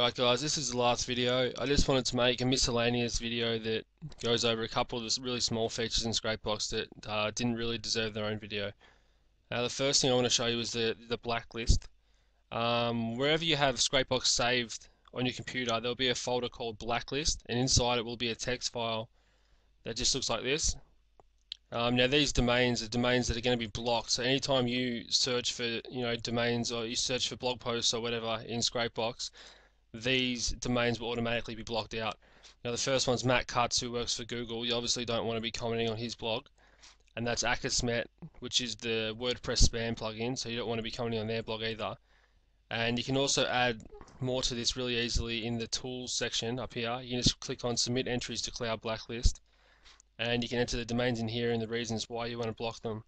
Alright guys, this is the last video. I just wanted to make a miscellaneous video that goes over a couple of the really small features in Scrapebox that didn't really deserve their own video. The first thing I want to show you is the blacklist. Wherever you have Scrapebox saved on your computer, there'll be a folder called blacklist, and inside it will be a text file that just looks like this. Now these domains are domains that are going to be blocked, so anytime you search for domains, or you search for blog posts or whatever in Scrapebox, these domains will automatically be blocked out. Now the first one's Matt Cutts, who works for Google. You obviously don't want to be commenting on his blog. And that's Akismet, which is the WordPress spam plugin, so you don't want to be commenting on their blog either. And you can also add more to this really easily in the tools section up here. You can just click on submit entries to cloud blacklist, and you can enter the domains in here and the reasons why you want to block them.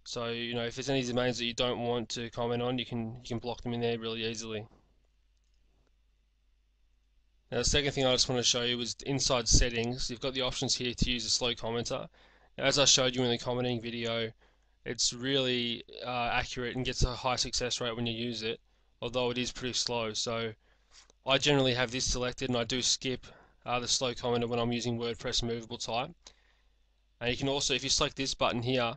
So if there's any domains that you don't want to comment on, you can block them in there really easily. Now the second thing I just want to show you is inside settings. You've got the options here to use a slow commenter. Now, as I showed you in the commenting video, it's really accurate and gets a high success rate when you use it, although it is pretty slow. So I generally have this selected, and I do skip the slow commenter when I'm using WordPress movable type. And you can also, if you select this button here,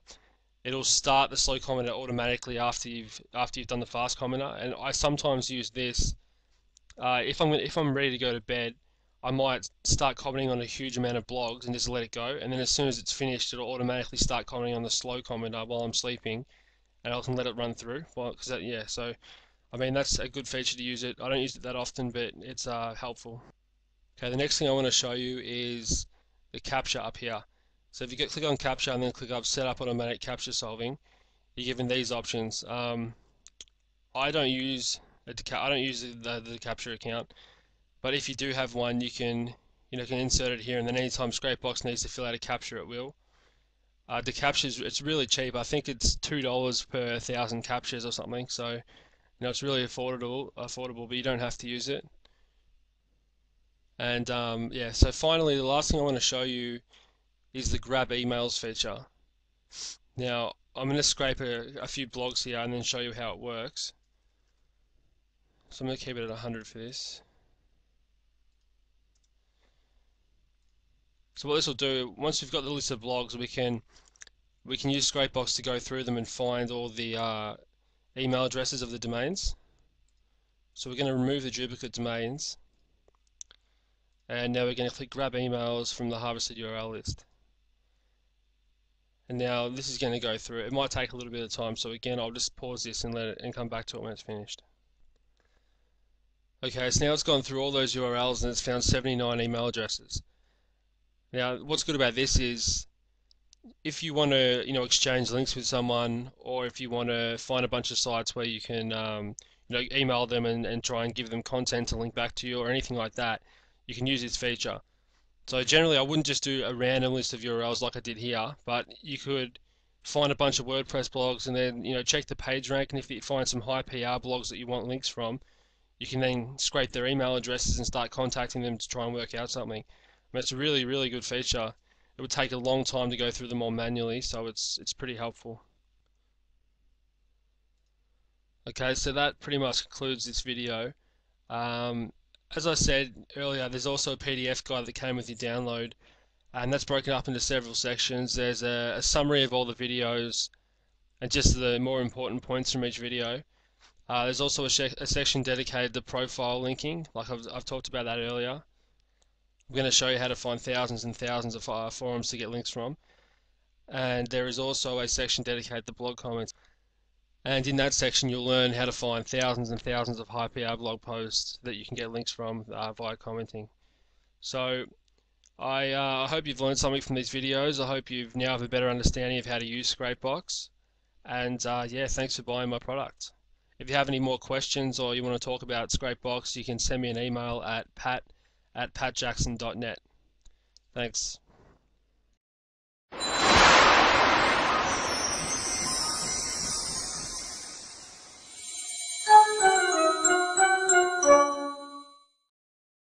it'll start the slow commenter automatically after you've done the fast commenter. And I sometimes use this. If I'm ready to go to bed, I might start commenting on a huge amount of blogs and just let it go, and then as soon as it's finished, it'll automatically start commenting on the slow commenter while I'm sleeping, and I can let it run through. Well, so I mean that's a good feature to use it. I don't use it that often, but it's helpful. Okay, the next thing I want to show you is the capture up here. So if you click on capture and then click up set up automatic capture solving, you're given these options. I don't use the capture account, but if you do have one, you can insert it here, and then anytime Scrapebox needs to fill out a capture, it will. The captures, it's really cheap. I think it's $2 per 1,000 captures or something. So it's really affordable, but you don't have to use it. And yeah, so finally, the last thing I want to show you is the grab emails feature. Now I'm going to scrape a few blogs here and then show you how it works. So I'm going to keep it at 100 for this. So what this will do, once we've got the list of blogs, we can use Scrapebox to go through them and find all the email addresses of the domains. So we're going to remove the duplicate domains, and now we're going to click grab emails from the harvested URL list. And now this is going to go through. It might take a little bit of time, so again I'll just pause this and let it and come back to it when it's finished. Okay, so now it's gone through all those URLs and it's found 79 email addresses. Now, what's good about this is if you want to, exchange links with someone, or if you want to find a bunch of sites where you can, email them and try and give them content to link back to you or anything like that, you can use this feature. So generally, I wouldn't just do a random list of URLs like I did here, but you could find a bunch of WordPress blogs and then, check the page rank, and if you find some high PR blogs that you want links from, you can then scrape their email addresses and start contacting them to try and work out something. It's a really, really good feature. It would take a long time to go through them all manually, so it's pretty helpful. Okay, so that pretty much concludes this video. As I said earlier, there's also a PDF guide that came with your download, and that's broken up into several sections. There's a summary of all the videos and just the more important points from each video. There's also a section dedicated to profile linking, like I've talked about that earlier. I'm going to show you how to find thousands and thousands of forums to get links from. And there is also a section dedicated to blog comments. And in that section you'll learn how to find thousands and thousands of high PR blog posts that you can get links from via commenting. So I hope you've learned something from these videos. I hope you now have a better understanding of how to use Scrapebox. And yeah, thanks for buying my product. If you have any more questions or you want to talk about Scrapebox, you can send me an email at pat@patjackson.net. Thanks.